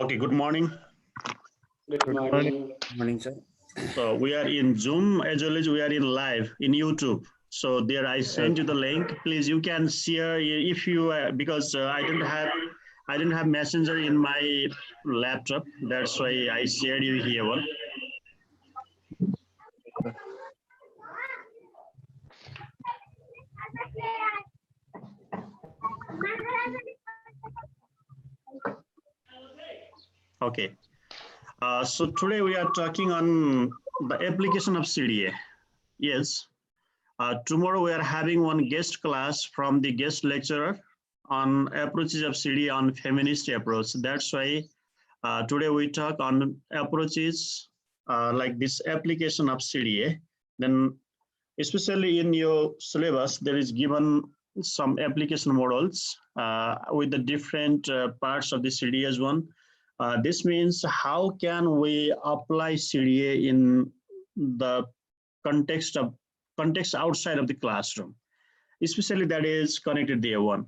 Okay, good morning. Good morning. Good morning, sir. So we are in Zoom as well as we are in live in YouTube. So there I sent you the link. Please, you can share if you because I didn't have Messenger in my laptop. That's why I shared you here one. Okay. So today we are talking on the application of CDA. Yes. Tomorrow we are having one guest class from the guest lecturer on approaches of CDA on feminist approach. That's why today we talk on approaches like this application of CDA. Then especially in your syllabus, there is given some application models with the different parts of the CDA one. This means how can we apply CDA in the context outside of the classroom, especially that is connected there one.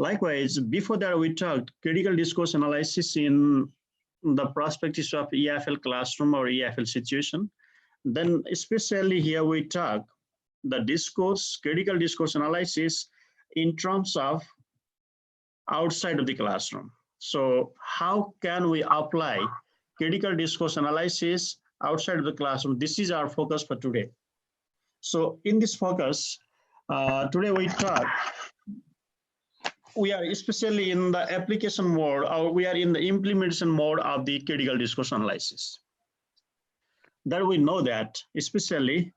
Likewise, before that we talked critical discourse analysis in the perspectives of EFL classroom or EFL situation. Then especially here we talk the critical discourse analysis in terms of outside of the classroom. So how can we apply critical discourse analysis outside of the classroom? This is our focus for today. So in this focus, today we are especially in the application mode, or we are in the implementation mode of the critical discourse analysis. That we know that, especially,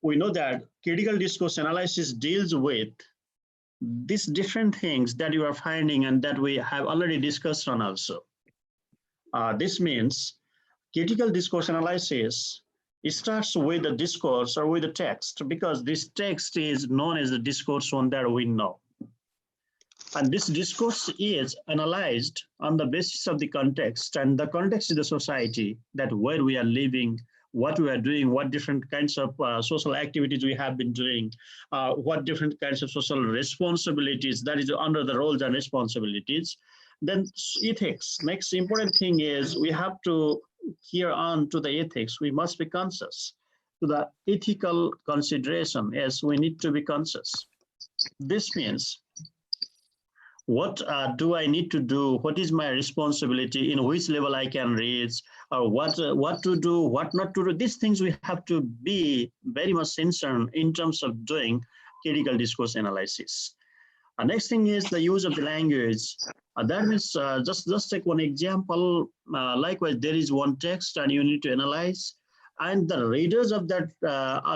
we know that critical discourse analysis deals with these different things that you are finding and that we have already discussed on also. This means critical discourse analysis, it starts with the discourse or with the text, because this text is known as the discourse one that we know. And this discourse is analyzed on the basis of the context, and the context is the society, that where we are living, what we are doing, what different kinds of social activities we have been doing, what different kinds of social responsibilities, that is under the roles and responsibilities. Then ethics, next important thing is we have to here on to the ethics, we must be conscious to the ethical consideration, as we need to be conscious. This means what do I need to do? What is my responsibility? In which level I can reach? Or what to do? What not to do? These things we have to be very much sincere in terms of doing critical discourse analysis. Next thing is the use of the language. That means just take one example. Likewise, there is one text and you need to analyze, and the readers of that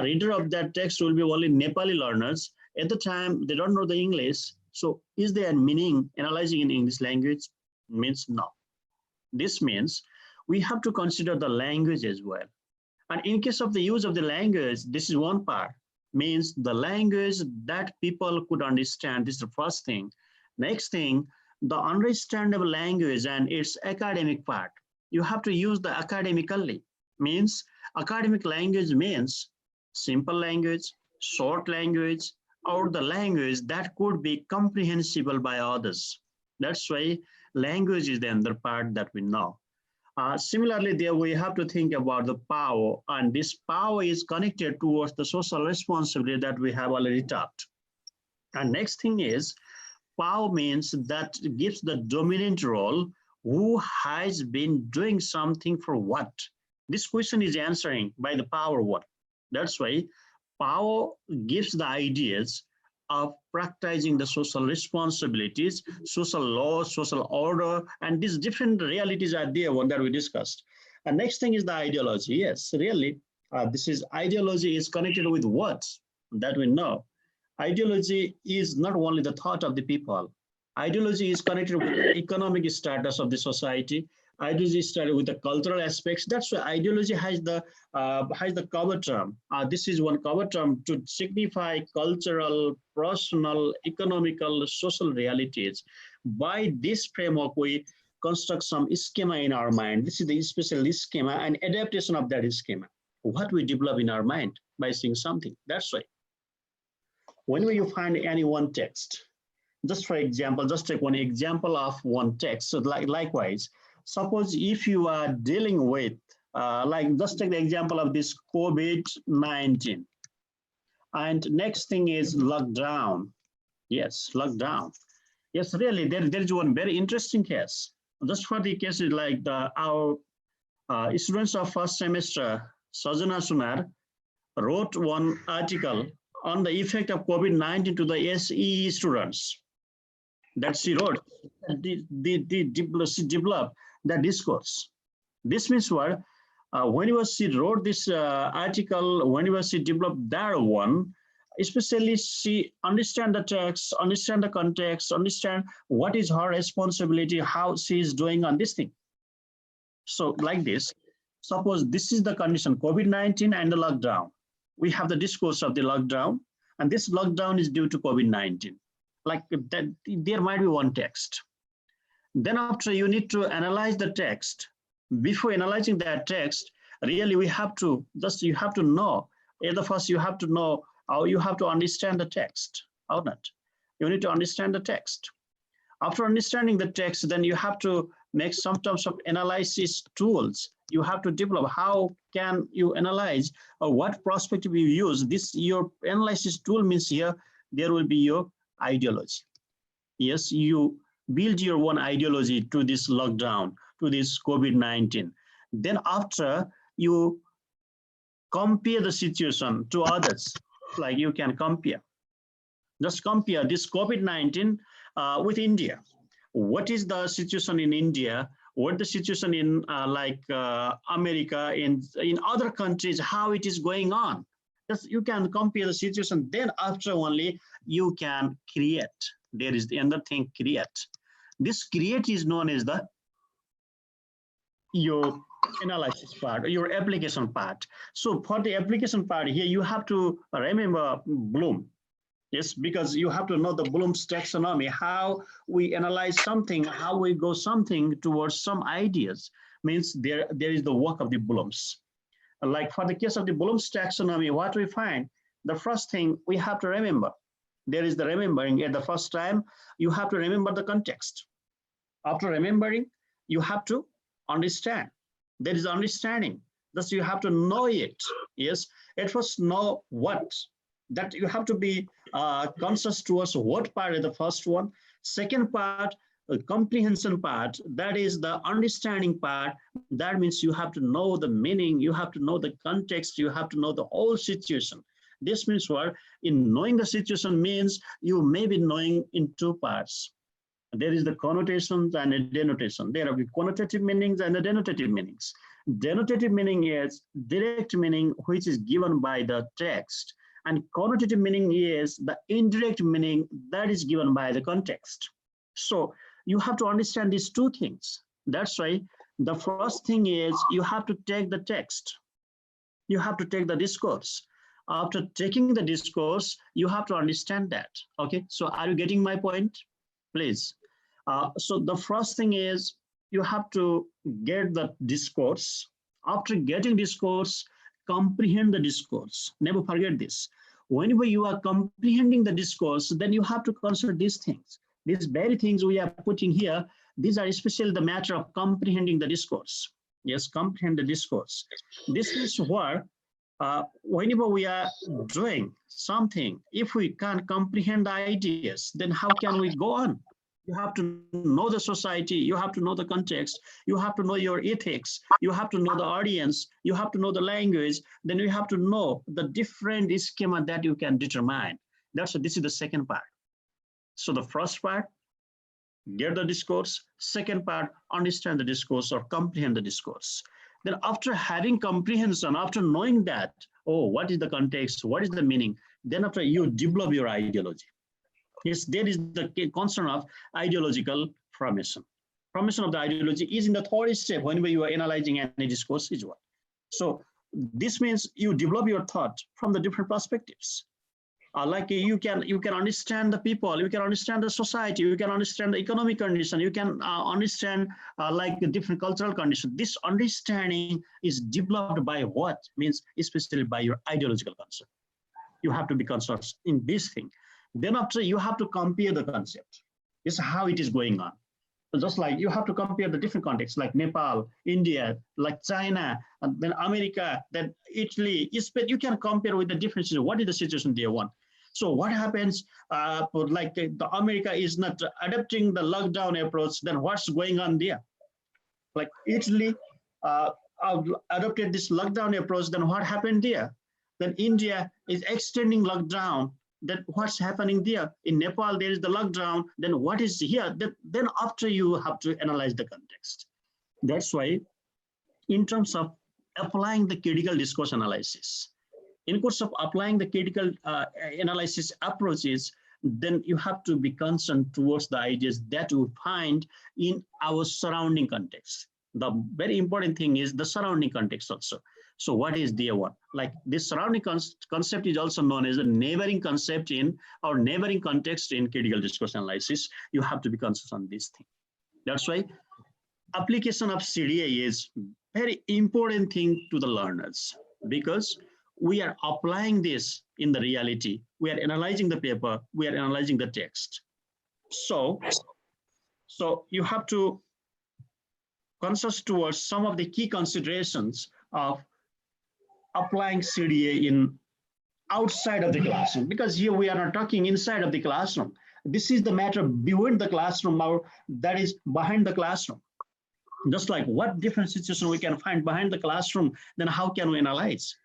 reader of that text will be only Nepali learners. At the time, they don't know the English. So is there a meaning analyzing in English language? Means no. This means we have to consider the language as well. And in case of the use of the language, this is one part, means the language that people could understand. This is the first thing. Next thing, the understandable language and its academic part. You have to use the academically. Means academic language means simple language, short language, or the language that could be comprehensible by others. That's why language is the other part that we know. Similarly, there we have to think about the power, and this power is connected towards the social responsibility that we have already talked. And next thing is, power means that gives the dominant role, who has been doing something for what? This question is answering by the power one. That's why power gives the ideas of practicing the social responsibilities, social laws, social order, and these different realities are there, one that we discussed. And next thing is the ideology. Yes, really, this is ideology is connected with what? That we know. Ideology is not only the thought of the people. Ideology is connected with the economic status of the society. Ideology started with the cultural aspects. That's why ideology has the cover term. This is one cover term to signify cultural, personal, economical, social realities. By this framework, we construct some schema in our mind. This is the special schema and adaptation of that schema. What we develop in our mind by seeing something. That's why. Whenever you find any one text, just for example, just take one example of one text. So likewise, suppose if you are dealing with, just take the example of this COVID-19. And next thing is lockdown. Yes, lockdown. Yes, really, there is one very interesting case. Just for the case is like our students of first semester, Sajana Sunar, wrote one article on the effect of COVID-19 to the SE students. That she wrote, she developed the discourse. This means what? Whenever she wrote this article, whenever she developed that one, especially she understand the text, understand the context, understand what is her responsibility, how she is doing on this thing. So like this, suppose this is the condition, COVID-19 and the lockdown. We have the discourse of the lockdown, and this lockdown is due to COVID-19. Like that, there might be one text. Then after you need to analyze the text. Before analyzing that text, really we have to, you have to know, at the first you have to know how you have to understand the text, or not. You need to understand the text. After understanding the text, then you have to make some types of analysis tools. You have to develop how can you analyze or what perspective you use. This your analysis tool means here, there will be your ideology. Yes, you build your own ideology to this lockdown, to this COVID-19. Then after you compare the situation to others, like you can compare. Just compare this COVID-19 with India. What is the situation in India? What the situation in America, in other countries, how it is going on? Just you can compare the situation. Then after only you can create. There is the another thing, create. This create is known as your analysis part, your application part. So for the application part here, you have to remember Bloom. Yes, because you have to know the Bloom's taxonomy, how we analyze something, how we go something towards some ideas, means there is the work of the Bloom's. Like for the case of the Bloom's taxonomy, what we find, the first thing we have to remember, there is the remembering. At the first time, you have to remember the context. After remembering, you have to understand. There is understanding. Thus, you have to know it. Yes, at first know what. That you have to be conscious towards what part is the first one. Second part, comprehension part, that is the understanding part. That means you have to know the meaning, you have to know the context, you have to know the whole situation. This means what? In knowing the situation means you may be knowing in two parts. There is the connotations and a denotation. There are the connotative meanings and the denotative meanings. Denotative meaning is direct meaning which is given by the text, and connotative meaning is the indirect meaning that is given by the context. So you have to understand these two things. That's why the first thing is you have to take the text. You have to take the discourse. After taking the discourse, you have to understand that. Okay, so are you getting my point? Please. So the first thing is you have to get the discourse. After getting discourse, comprehend the discourse. Never forget this. Whenever you are comprehending the discourse, then you have to consider these things. These very things we are putting here, these are especially the matter of comprehending the discourse. Yes, comprehend the discourse. This is where whenever we are doing something, if we can't comprehend the ideas, then how can we go on? You have to know the society, you have to know the context, you have to know your ethics, you have to know the audience, you have to know the language, then you have to know the different schema that you can determine. This is the second part. So the first part, get the discourse. Second part, understand the discourse or comprehend the discourse. Then after having comprehension, after knowing that, oh, what is the context, what is the meaning, then after you develop your ideology. Yes, there is the concern of ideological formation. Formation of the ideology is in the third step whenever you are analyzing any discourse is what. So this means you develop your thought from the different perspectives. Like you can understand the people, you can understand the society, you can understand the economic condition, you can understand like the different cultural condition. This understanding is developed by what means, especially by your ideological concept. You have to be conscious in this thing. Then after, you have to compare the concept. This is how it is going on. So just like you have to compare the different contexts, like Nepal, India, like China, and then America, then Italy. You can compare with the differences. What is the situation they want? So what happens? Like the America is not adapting the lockdown approach. Then what's going on there? Like Italy adopted this lockdown approach. Then what happened there? Then India is extending lockdown. Then what's happening there? In Nepal, there is the lockdown. Then what is here? Then after, you have to analyze the context. That's why, in terms of applying the critical discourse analysis, in course of applying the critical analysis approaches, then you have to be concerned towards the ideas that we find in our surrounding context. The very important thing is the surrounding context also. So what is the one? Like this surrounding concept is also known as a neighboring concept in our neighboring context in critical discourse analysis. You have to be conscious on this thing. That's why application of CDA is very important thing to the learners, because we are applying this in the reality. We are analyzing the paper, we are analyzing the text. So you have to conscious towards some of the key considerations of applying CDA in outside of the classroom, because here we are not talking inside of the classroom. This is the matter beyond the classroom, or that is behind the classroom. Just like what different situation we can find behind the classroom, then how can we analyze?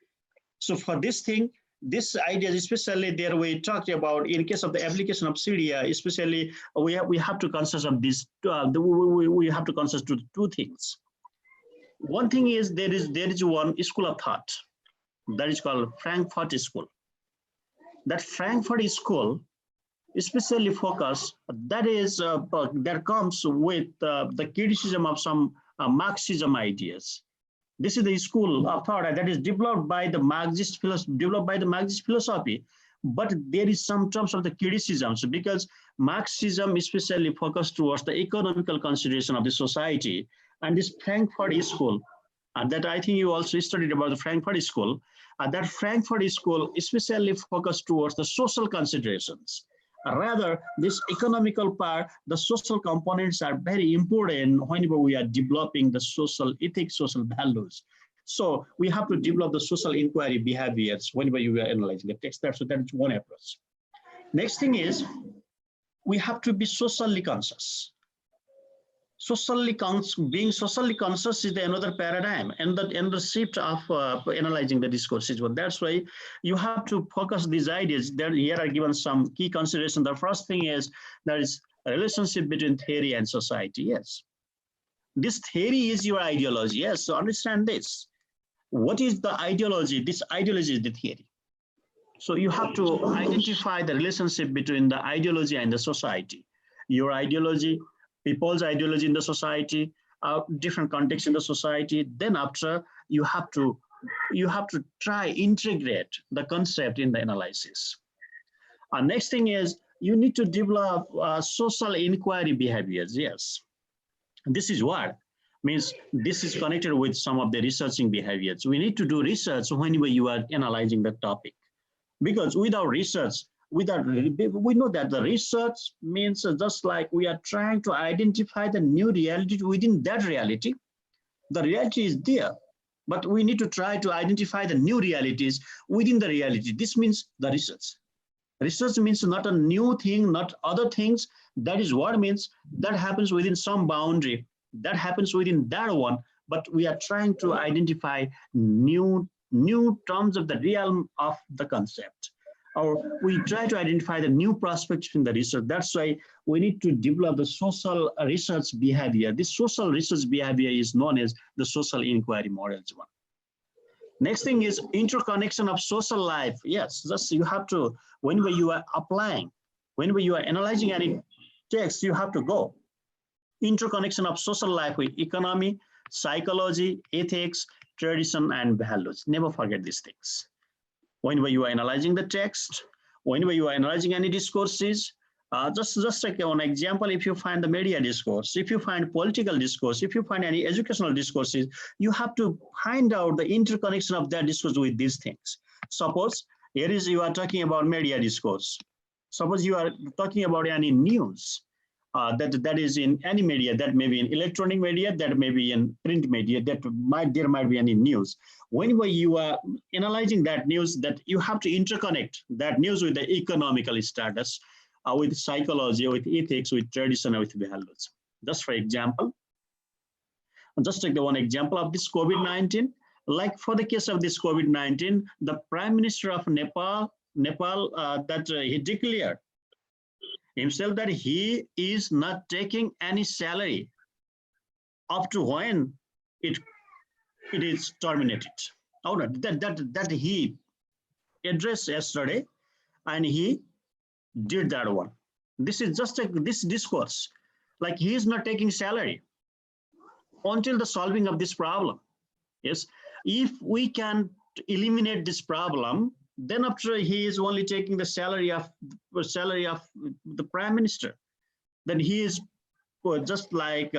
So for this thing, this idea, especially there we talked about in case of the application of CDA, especially we have to consist of this. We have to consist to two things. One thing is there is one school of thought that is called Frankfurt School. That Frankfurt School especially focus that comes with the criticism of some Marxism ideas. This is the school of thought that is developed by the Marxist philosophy, but there is some terms of the criticisms, because Marxism especially focused towards the economical consideration of the society. And this Frankfurt School, and that I think you also studied about the Frankfurt School, that Frankfurt School especially focused towards the social considerations. Rather, this economical part, the social components are very important whenever we are developing the social ethics, social values. So we have to develop the social inquiry behaviors whenever you are analyzing the text. So that is one approach. Next thing is, we have to be socially conscious. Being socially conscious is another paradigm, and the shift of analyzing the discourse is one. That's why you have to focus these ideas. There here are given some key considerations. The first thing is there is a relationship between theory and society. Yes, this theory is your ideology. Yes, so understand this. What is the ideology? This ideology is the theory. So you have to identify the relationship between the ideology and the society. Your ideology, people's ideology in the society, different contexts in the society. Then after, you have to try integrate the concept in the analysis. Next thing is you need to develop social inquiry behaviors. Yes, this is what means. This is connected with some of the researching behaviors. We need to do research whenever you are analyzing the topic, because without research, we know that the research means just like we are trying to identify the new reality within that reality. The reality is there, but we need to try to identify the new realities within the reality. This means the research. Research means not a new thing, not other things. That is what means that happens within some boundary, that happens within that one, but we are trying to identify new terms of the realm of the concept, or we try to identify the new prospects in the research. That's why we need to develop the social research behavior. This social research behavior is known as the social inquiry models one. Next thing is interconnection of social life. Yes, just you have to, whenever you are applying, whenever you are analyzing any text, you have to go interconnection of social life with economy, psychology, ethics, tradition, and values. Never forget these things. Whenever you are analyzing the text, Whenever you are analyzing any discourses, just like one example, if you find the media discourse, if you find political discourse, if you find any educational discourses, you have to find out the interconnection of that discourse with these things. Suppose here is you are talking about media discourse. Suppose you are talking about any news that is in any media, that may be in electronic media, that may be in print media, there might be any news. Whenever you are analyzing that news, that you have to interconnect that news with the economical status, with psychology, with ethics, with tradition, with values. Just for example, just take the one example of this COVID-19. Like for the case of this COVID-19, the Prime Minister of Nepal that he declared himself that he is not taking any salary up to when it is terminated. Oh, no, that he addressed yesterday, and he did that one. This is just this discourse, like he is not taking salary until the solving of this problem. Yes, if we can eliminate this problem, then after he is only taking the salary of the Prime Minister, then he is just like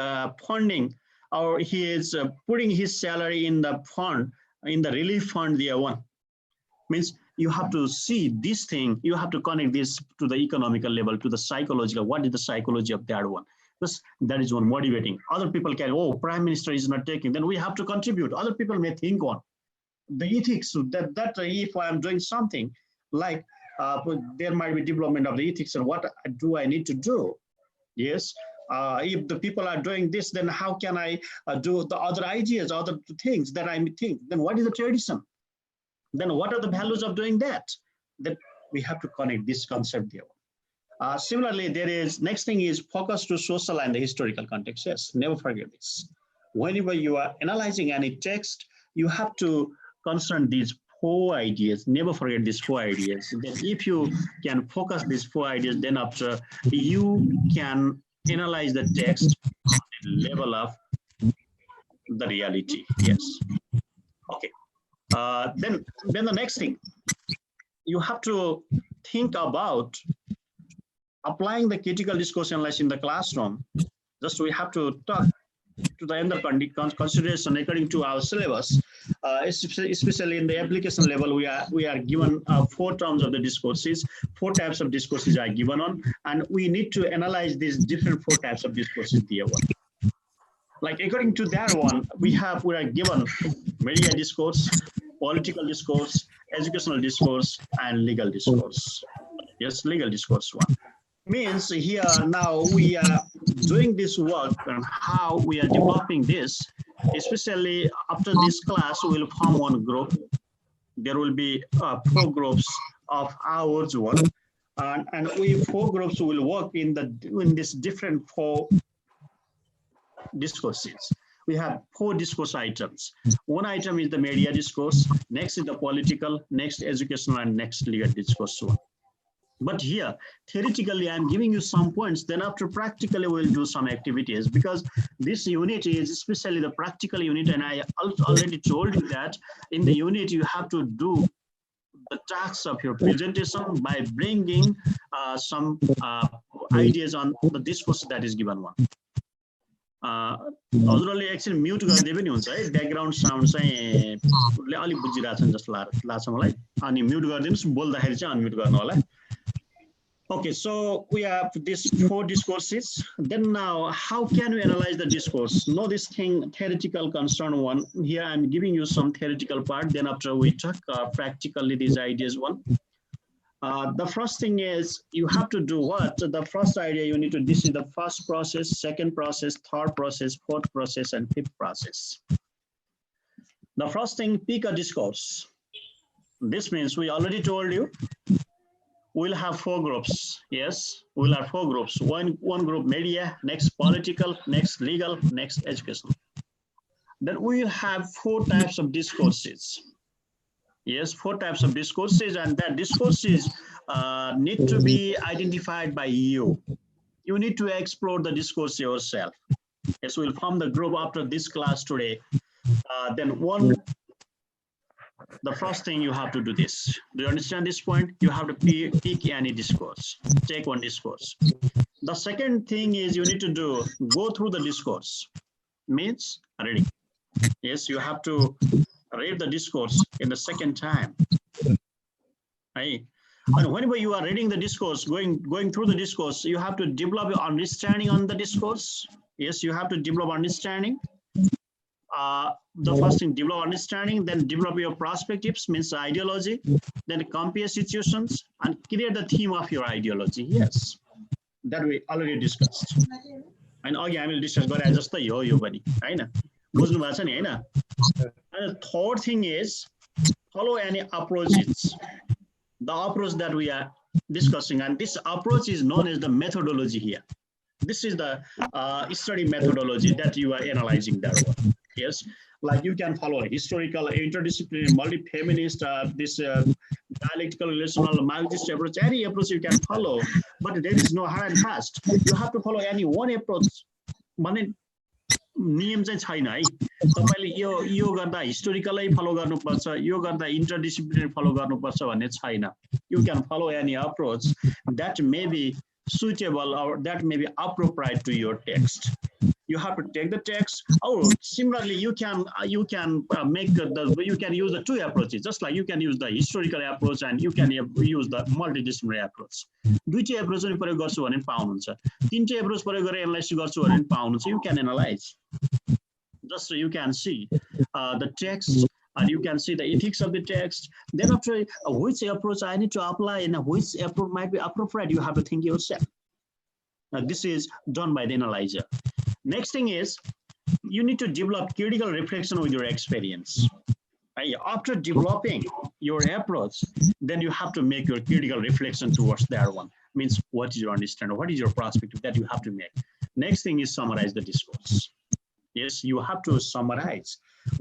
funding, or he is putting his salary in the fund, in the relief fund there one. Means you have to see this thing, you have to connect this to the economical level, to the psychological. What is the psychology of that one? Because that is one motivating. Other people can, oh, Prime Minister is not taking, then we have to contribute. Other people may think on the ethics that if I am doing something like there might be development of the ethics, and what do I need to do? Yes, if the people are doing this, then how can I do the other ideas, other things that I think? Then what is the tradition? Then what are the values of doing that? That we have to connect this concept there. Similarly, there is next thing is focus to social and the historical context. Yes, never forget this. Whenever you are analyzing any text, you have to concern these 4 ideas. Never forget these 4 ideas. Then if you can focus these 4 ideas, then after you can analyze the text on the level of the reality. Yes. Okay. Then the next thing, you have to think about applying the critical discourse analysis in the classroom. Just we have to talk to the other consideration according to our syllabus, especially in the application level. We are given 4 terms of the discourses, 4 types of discourses are given on, and we need to analyze these different 4 types of discourses there one. Like according to that one, we are given media discourse, political discourse, educational discourse, and legal discourse. Yes, legal discourse one. Means here now we are doing this work and how we are developing this, especially after this class, we will form one group. There will be 4 groups of ours one, and we 4 groups will work in this different 4 discourses. We have 4 discourse items. One item is the media discourse, next is the political, next educational, and next legal discourse one. But here, theoretically, I'm giving you some points. Then after practically, we'll do some activities, because this unit is especially the practical unit. And I already told you that in the unit, you have to do the tasks of your presentation by bringing some ideas on the discourse that is given one. हजुरले एकछिन mute गरिदिए पनि हुन्छ है, background sound चाहिँ अलिक बुझिरहेछन् जस्तो लाग्छ मलाई, अनि म्युट गरिदिनुस्, बोल्दाखेरि चाहिँ अनम्युट गर्नु होला. Okay, so we have these 4 discourses. Then now, how can we analyze the discourse? Know this thing, theoretical concern one. Here I'm giving you some theoretical part. Then after we talk practically these ideas one. The first thing is you have to do what? The first idea you need to, this is the first process, second process, third process, fourth process, and 5th process. The first thing, pick a discourse. This means we already told you, we'll have 4 groups. Yes, we'll have 4 groups. One group media, next political, next legal, next educational. Then we'll have 4 types of discourses. Yes, 4 types of discourses, and that discourses need to be identified by you. You need to explore the discourse yourself. Yes, we'll form the group after this class today. Then one the first thing you have to do this. Do you understand this point? You have to pick any discourse, take one discourse. The second thing is you need to go through the discourse, means reading. Yes, you have to read the discourse in the second time. Right? And whenever you are reading the discourse, going through the discourse, you have to develop your understanding on the discourse. Yes, you have to develop understanding. The first thing, develop understanding, then develop your perspectives, means ideology, then compare situations and create the theme of your ideology. Yes, that we already discussed. And again, I will discuss गरे जस्तै हो यो पनि हैन बुझ्नु भएको छ नि हैन And the third thing is follow any approaches. The approach that we are discussing, and this approach is known as the methodology here. This is the study methodology that you are analyzing that one. Yes, like you can follow historical, interdisciplinary, multi-feminist, this dialectical, relational, Marxist approach, any approach you can follow, but there is no hard and fast. You have to follow any one approach. नियम चाहिँ छैन है तपाईले यो गर्दा हिस्टोरिकलै फलो गर्नुपर्छ यो गर्दा interdisciplinary फलो गर्नुपर्छ भन्ने छैन you can follow any approach that may be suitable or that may be appropriate to your text. You have to take the text. Oh, similarly, you can use the two approaches. Just like you can use the historical approach and you can use the multidisciplinary approach. दुईटै approach पनि प्रयोग गर्छु भने पाउनुहुन्छ तीनटै approach प्रयोग गरेर analyse गर्छु भने पाउनुहुन्छ You can analyze. Just so you can see the text and you can see the ethics of the text. Then after which approach I need to apply and which approach might be appropriate, you have to think yourself. Now this is done by the analyzer. Next thing is you need to develop critical reflection with your experience. After developing your approach, then you have to make your critical reflection towards that one. Means what is your understanding, what is your perspective that you have to make. Next thing is summarize the discourse. Yes, you have to summarize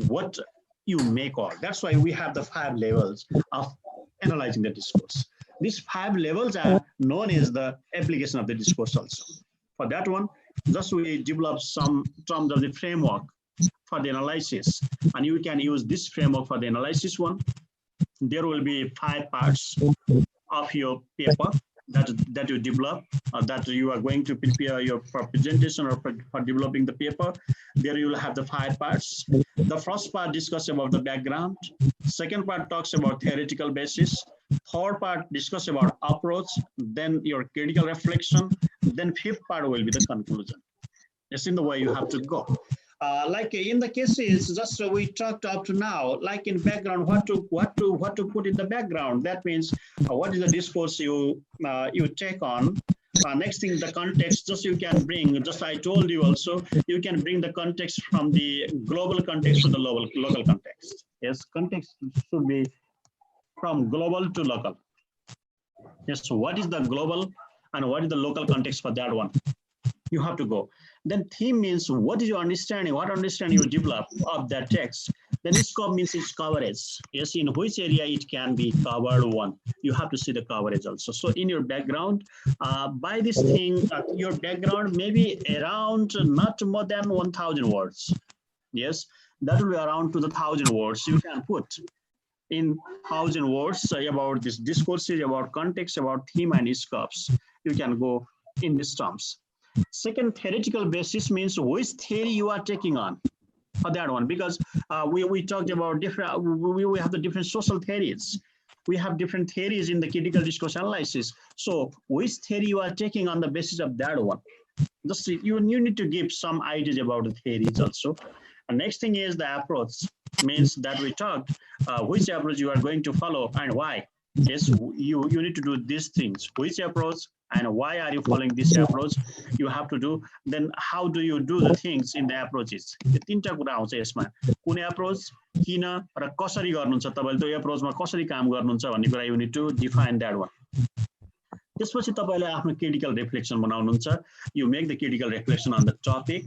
what you make of. That's why we have the 5 levels of analyzing the discourse. These 5 levels are known as the application of the discourse also. For that one, just we develop some terms of the framework for the analysis, and you can use this framework for the analysis one. There will be 5 parts of your paper that you develop, that you are going to prepare your presentation or for developing the paper. There you will have the 5 parts. The first part discusses about the background. Second part talks about theoretical basis. Third part discusses about approach, then your critical reflection. Then 5th part will be the conclusion. It's in the way you have to go. Like in the cases, just we talked up to now, like in background, what to put in the background. That means what is the discourse you take on. Next thing, the context. Just you can bring. Just I told you also, you can bring the context from the global context to the local context. Yes, context should be from global to local. Yes. So what is the global and what is the local context for that one? You have to go. Then theme means what is your understanding, what understanding you develop of that text. Then scope means its coverage. Yes, in which area it can be covered one. You have to see the coverage also. So in your background, by this thing, your background may be around not more than 1,000 words. Yes, that will be around to the 1,000 words. You can put in 1,000 words about this discourse, about context, about theme and scopes. You can go in these terms. Second, theoretical basis means which theory you are taking on for that one, because we talked about different, we have the different social theories. We have different theories in the critical discourse analysis. So which theory you are taking on the basis of that one. Just you need to give some ideas about the theories also. And next thing is the approach, means that we talked which approach you are going to follow and why. Yes, you need to do these things. Which approach and why are you following this approach? You have to do. Then how do you do the things in the approaches? तीनटा कुरा आउँछ यसमा. कुन approach, किन र कसरी गर्नुहुन्छ तपाईले त्यो approachमा कसरी काम गर्नुहुन्छ भन्ने कुरा you need to define that one. त्यसपछि तपाईले आफ्नो critical reflection बनाउनुहुन्छ. You make the critical reflection on the topic.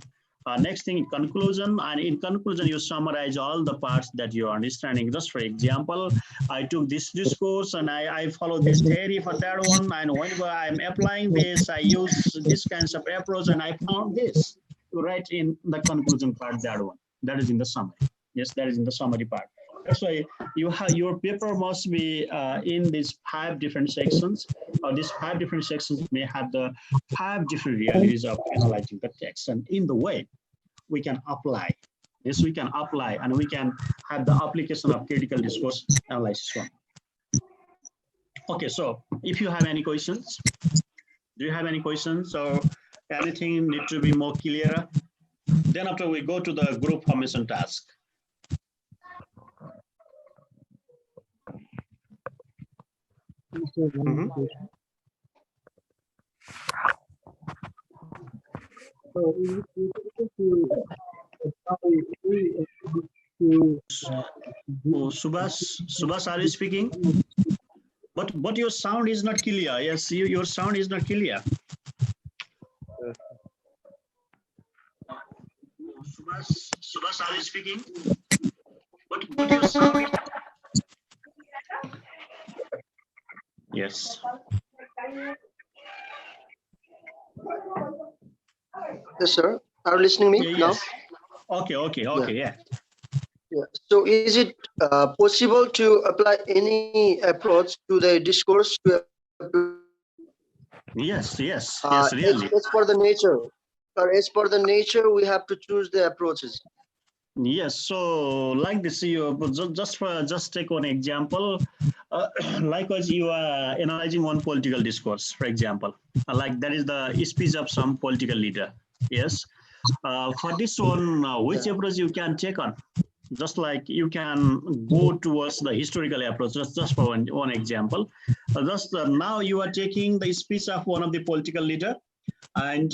Next thing, conclusion, and in conclusion, you summarize all the parts that you are understanding. Just for example, I took this discourse and I follow this theory for that one, and whenever I'm applying this, I use this kinds of approach, and I found this to write in the conclusion part, that one. That is in the summary. Yes, that is in the summary part. That's why you have your paper must be in these 5 different sections. These 5 different sections may have the 5 different realities of analyzing the text, and in the way we can apply. Yes, we can apply, and we can have the application of critical discourse analysis one. Okay, so if you have any questions, do you have any questions or anything need to be more clearer? Then after we go to the group formation task. Subhas, are you speaking? But your sound is not clear. Yes, your sound is not clear. Subhas, are you speaking? But your sound is... Yes. Yes, sir. Are you listening to me now? Yes. Okay, yeah. Yeah. So is it possible to apply any approach to the discourse? Yes, really. As for the nature, or as per the nature, we have to choose the approaches. Yes, so like this, you just take one example. Likewise, you are analyzing one political discourse, for example, like that is the speech of some political leader. Yes, for this one, which approach you can take on? Just like you can go towards the historical approach. Just for one example, now you are taking the speech of one of the political leader, and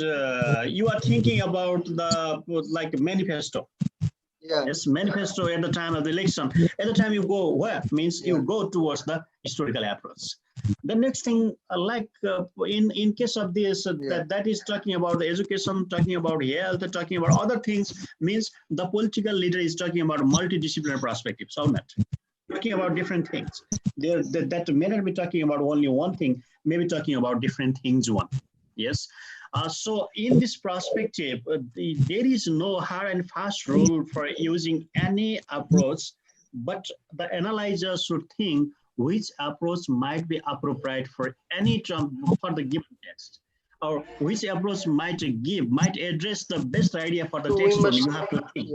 you are thinking about the like manifesto. Yeah. Yes, manifesto at the time of the election. At the time you go where means you go towards the historical approach. The next thing, in case of this, that is talking about the education, talking about health, talking about other things, means the political leader is talking about multidisciplinary perspectives, or not? Talking about different things. That may not be talking about only one thing, maybe talking about different things one. Yes. So in this perspective, there is no hard and fast rule for using any approach, but the analyzer should think which approach might be appropriate for any term for the given text, or which approach might address the best idea for the So text one. You have to think.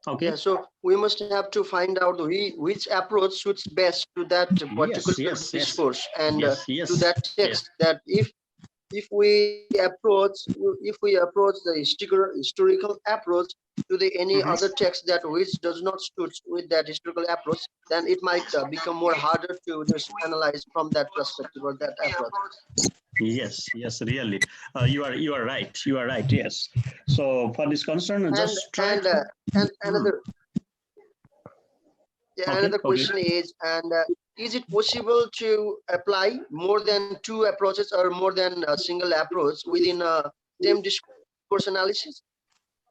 Okay. Yeah, so we must have to find out which approach suits best to that particular discourse and to that text. That if we approach the historical approach to the any other text that which does not suit with that historical approach, then it might become more harder to just analyze from that perspective or that approach. Yes, really. You are right. Yes. So for this concern, just try. And another. Yeah, another question is, is it possible to apply more than 2 approaches or more than a single approach within a same discourse analysis?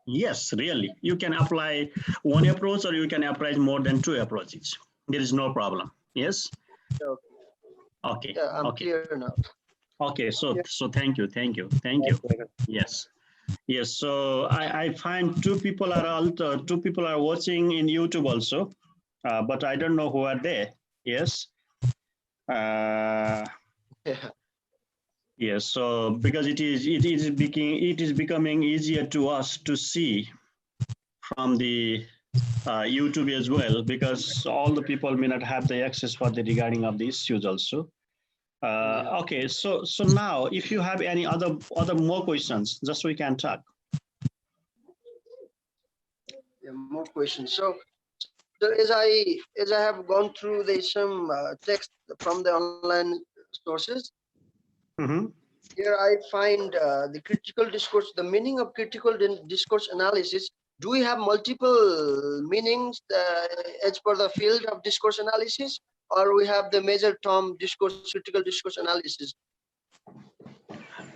Yes, really. You can apply one approach or you can apply more than 2 approaches. There is no problem. Yes. Okay. Yeah, I'm clear now. Okay. So thank you. Yes. So I find 2 people are watching in YouTube also. But I don't know who are there. Yes. Yes. So because it is becoming easier to us to see from the YouTube as well, because all the people may not have the access for the regarding of the issues also. Okay. So now, if you have any other more questions, just we can talk. Yeah, more questions. So as I have gone through some text from the online sources, here I find the critical discourse, the meaning of critical discourse analysis. Do we have multiple meanings as per the field of discourse analysis, or we have the major term critical discourse analysis?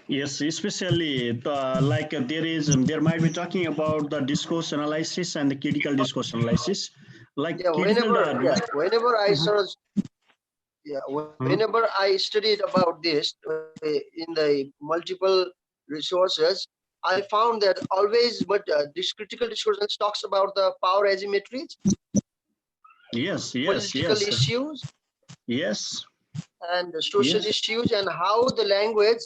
Yes, especially there might be talking about the discourse analysis and the critical discourse analysis. Whenever I search, whenever I studied about this in the multiple resources, I found that always, but this critical discourse talks about the power asymmetries, Yes, yes, political yes, issues, yes, and the social issues, and how the language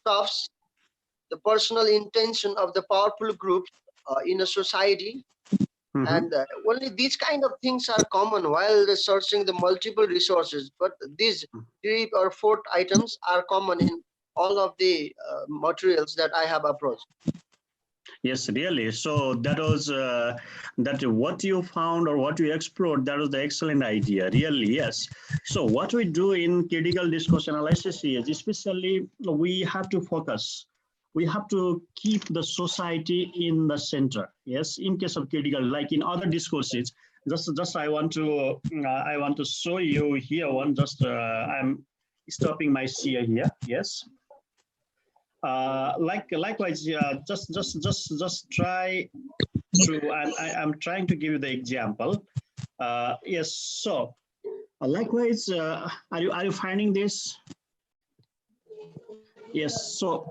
serves the personal intention of the powerful groups in a society. And only these kind of things are common while searching the multiple resources. But these 3 or 4 items are common in all of the materials that I have approached. Yes, really. So that was that what you found or what you explored, that was the excellent idea. Really, yes. So what we do in critical discourse analysis is, especially we have to focus. We have to keep the society in the center. Yes, in case of critical, like in other discourses, just I want to show you here one. Just I'm stopping my share here. Yes. Likewise, just try to. I'm trying to give you the example. Yes. So likewise, are you finding this? Yes. So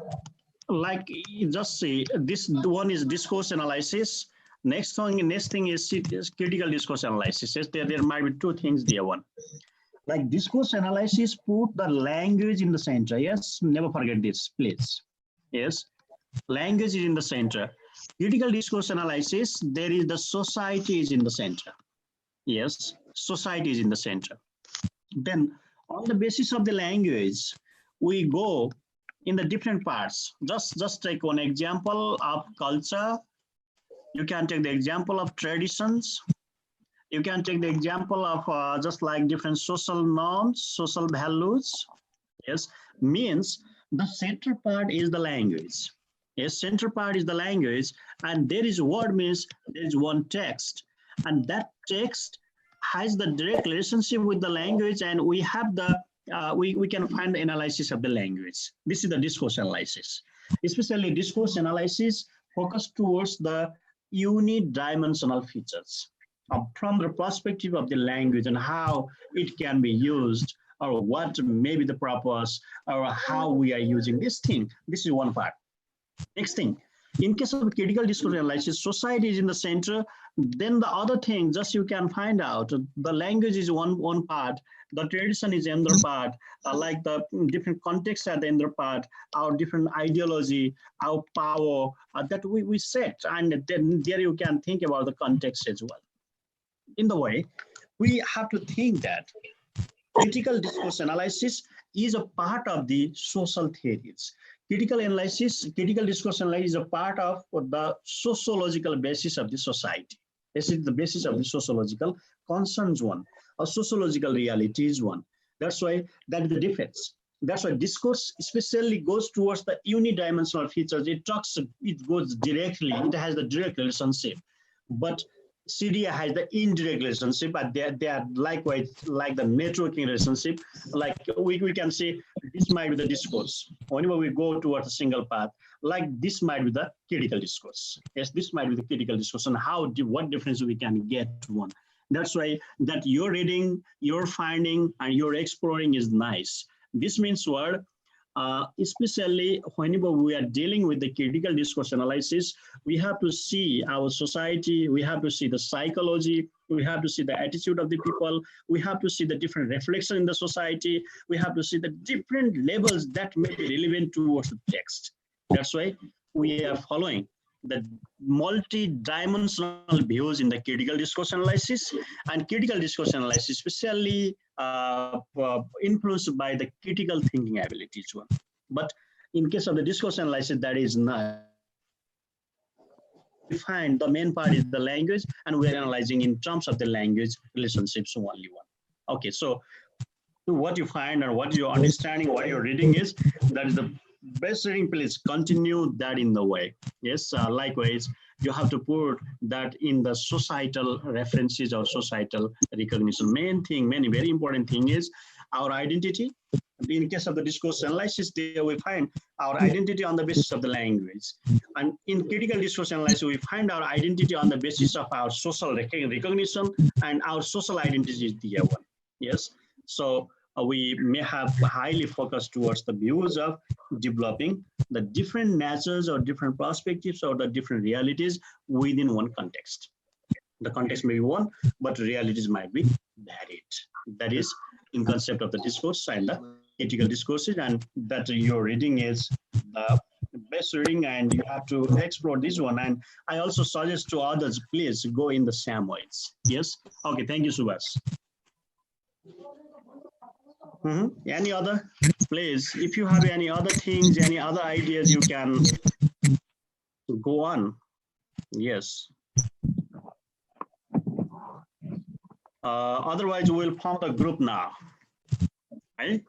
like you just see, this one is discourse analysis. Next thing is critical discourse analysis. Yes, there might be 2 things there. One, like discourse analysis, put the language in the center. Yes, never forget this, please. Yes, language is in the center. Critical discourse analysis, there is the society is in the center. Yes, society is in the center. Then on the basis of the language, we go in the different parts. Just take one example of culture. You can take the example of traditions. You can take the example of just like different social norms, social values. Yes, means the center part is the language. Yes, center part is the language, and there is word means there is one text, and that text has the direct relationship with the language, and we have the we can find the analysis of the language. This is the discourse analysis. Especially discourse analysis focus towards the unidimensional features from the perspective of the language and how it can be used, or what may be the purpose, or how we are using this thing. This is one part. Next thing, in case of critical discourse analysis, society is in the center. Then the other thing, just you can find out, the language is one part, the tradition is another part, like the different contexts are the other part, our different ideology, our power that we set, and then there you can think about the context as well. In the way, we have to think that critical discourse analysis is a part of the social theories. Critical discourse analysis is a part of the sociological basis of the society. This is the basis of the sociological concerns one, or sociological realities one. That's why that is the difference. That's why discourse especially goes towards the unidimensional features. It goes directly, it has the direct relationship. But CDA has the indirect relationship, but they are likewise like the networking relationship. Like we can say this might be the discourse. Whenever we go towards a single path, like this might be the critical discourse. Yes, this might be the critical discourse, and what difference we can get one. That's why that your reading, your finding, and your exploring is nice. This means what? Especially whenever we are dealing with the critical discourse analysis, we have to see our society, we have to see the psychology, we have to see the attitude of the people, we have to see the different reflection in the society, we have to see the different levels that may be relevant towards the text. That's why we are following the multi-dimensional views in the critical discourse analysis, and critical discourse analysis especially influenced by the critical thinking abilities one. But in case of the discourse analysis, that is not. We find the main part is the language, and we are analyzing in terms of the language relationships only one. Okay, so what you find or what you're understanding, what you're reading is, that is the best reading. Please continue that in the way. Yes, likewise, you have to put that in the societal references or societal recognition. Main very important thing is our identity. In case of the discourse analysis, there we find our identity on the basis of the language. And in critical discourse analysis, we find our identity on the basis of our social recognition, and our social identity is the one. Yes. So we may have highly focused towards the views of developing the different natures or different perspectives or the different realities within one context. The context may be one, but realities might be varied. That is in concept of the discourse and the ethical discourses, and that your reading is the best reading, and you have to explore this one. And I also suggest to others, please go in the same ways. Yes. Okay. Thank you, Subhas. Any other? Please, if you have any other things, any other ideas, you can go on. Yes. Otherwise, we'll form a group now. Right?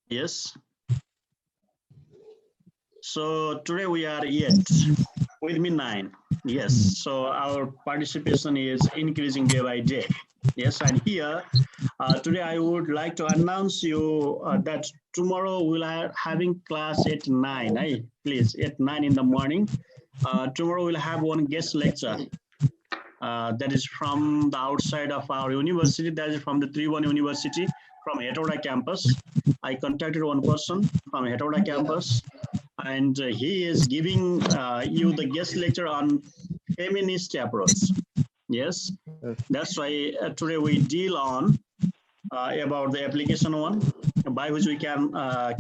Yes. So today we are 8, with me 9. Yes. So our participation is increasing day by day. Yes. And here, today I would like to announce you that tomorrow we'll have having class at 9. Hey, please, at 9 in the morning. Tomorrow we'll have one guest lecture. That is from the outside of our university. That is from the 3-1 University, from Hetoda campus. I contacted one person from Hetoda campus, and he is giving you the guest lecture on feminist approach. Yes, that's why today we deal on about the application one, by which we can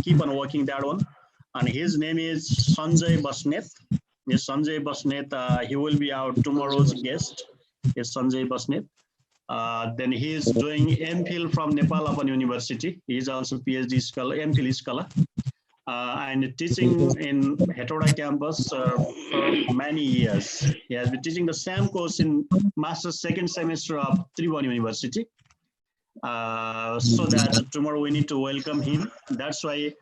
keep on working that one. And his name is Sanjay Basnet. Yes, Sanjay Basnet. He will be our tomorrow's guest. Yes, Sanjay Basnet. Then he is doing MPhil from Nepal Open University. He is also PhD scholar, MPhil scholar, and teaching in Hetoda campus for many years. He has been teaching the same course in master's second semester of 3-1 University. So that tomorrow we need to welcome him. That's why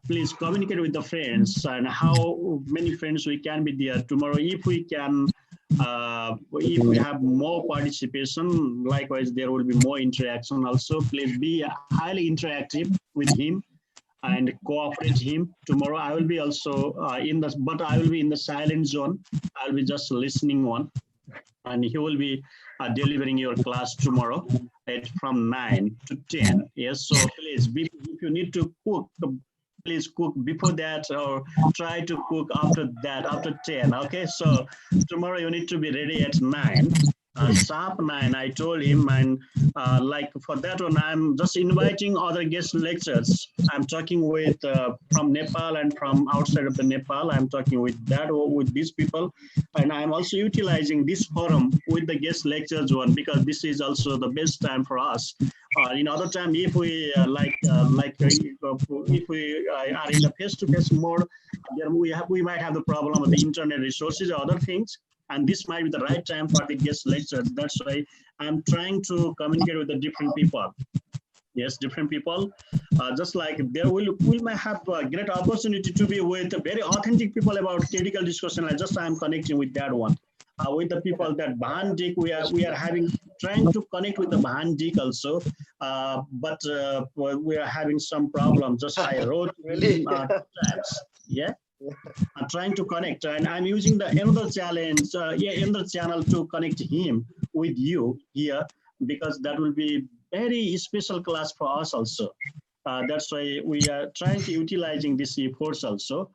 please communicate with the friends and how many friends we can be there tomorrow. If we can, if we have more participation, likewise there will be more interaction also. Please be highly interactive with him and cooperate him. Tomorrow I will be also but I will be in the silent zone. I'll be just listening on, and he will be delivering your class tomorrow from 9 to 10. Yes, so please, if you need to cook, please cook before that, or try to cook after that, after 10. Okay, so tomorrow you need to be ready at 9. Sharp 9, I told him, and like for that one, I'm just inviting other guest lecturers. I'm talking with from Nepal and from outside of the Nepal. I'm talking with these people, and I'm also utilizing this forum with the guest lecturers one, because this is also the best time for us. In other time, if we if we are in the face-to-face mode, then we might have the problem of the internet resources or other things. And this might be the right time for the guest lecture. That's why I'm trying to communicate with the different people. Yes, different people. Just like we might have a great opportunity to be with very authentic people about critical discussion. I'm connecting with that one. With the people that Bahandik, we are trying to connect with the Bahandik also, but we are having some problems. Just I wrote really times. Yeah. I'm trying to connect, and I'm using another channel to connect him with you here, because that will be very special class for us also. That's why we are trying to utilizing these efforts also.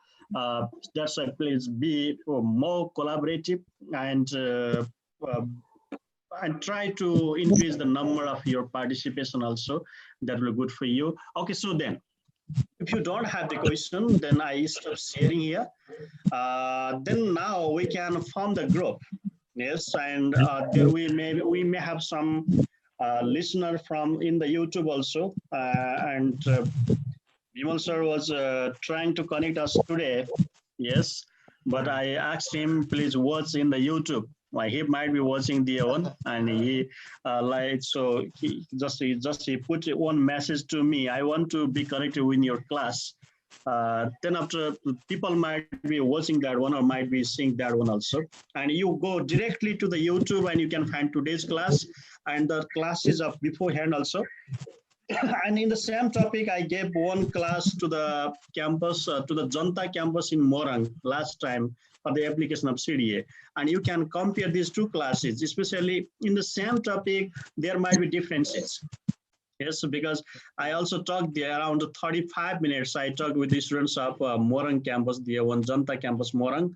That's why please be more collaborative and try to increase the number of your participation also. That will be good for you. Okay, so then, if you don't have the question, then I stop sharing here. Then now we can form the group. Yes, and there we may have some listener from in the YouTube also. And Vimal sir was trying to connect us today. Yes, but I asked him, please watch in the YouTube. He might be watching the one, and he he put one message to me. I want to be connected with your class. Then after, people might be watching that one or might be seeing that one also. And you go directly to the YouTube and you can find today's class and the classes of beforehand also. And in the same topic, I gave one class to the campus, to the Janta campus in Morang last time for the application of CDA. And you can compare these two classes, especially in the same topic, there might be differences. Yes, because I also talked there around 35 minutes. I talked with the students of Morang campus, the one Janta campus Morang,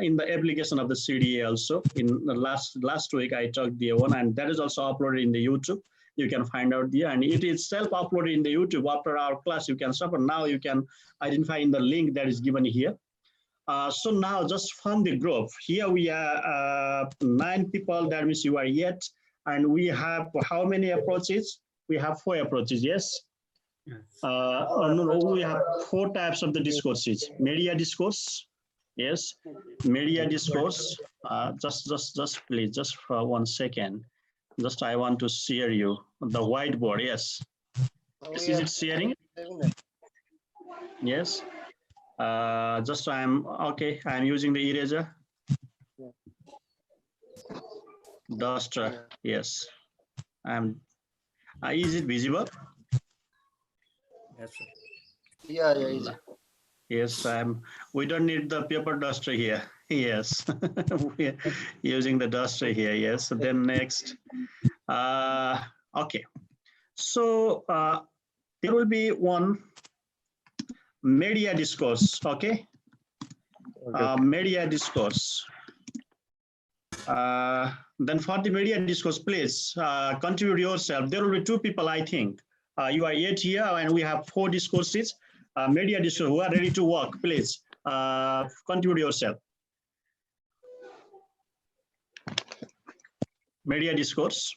in the application of the CDA also. In the last week, I talked the one, and that is also uploaded in the YouTube. You can find out there, and it is self-uploaded in the YouTube. After our class, you can suffer. Now you can identify in the link that is given here. So now just from the group, here we are 9 people, that means you are yet, and we have how many approaches? We have 4 approaches, yes? Yes. No, we have 4 types of the discourses. Media discourse, yes, media discourse. Just please, just for 1 second. Just I want to share you the whiteboard, yes. Is it sharing? Yes. Just I'm using the eraser. Duster, yes. Is it visible? Yes, sir. Yeah. Yes, we don't need the paper duster here. Yes, we're using the duster here. Yes, then next. Okay, so there will be one media discourse, okay? Media discourse. Then for the media discourse, please contribute yourself. There will be 2 people, I think. You are 8 here, and we have 4 discourses. Media discourse who are ready to work, please contribute yourself. Media discourse.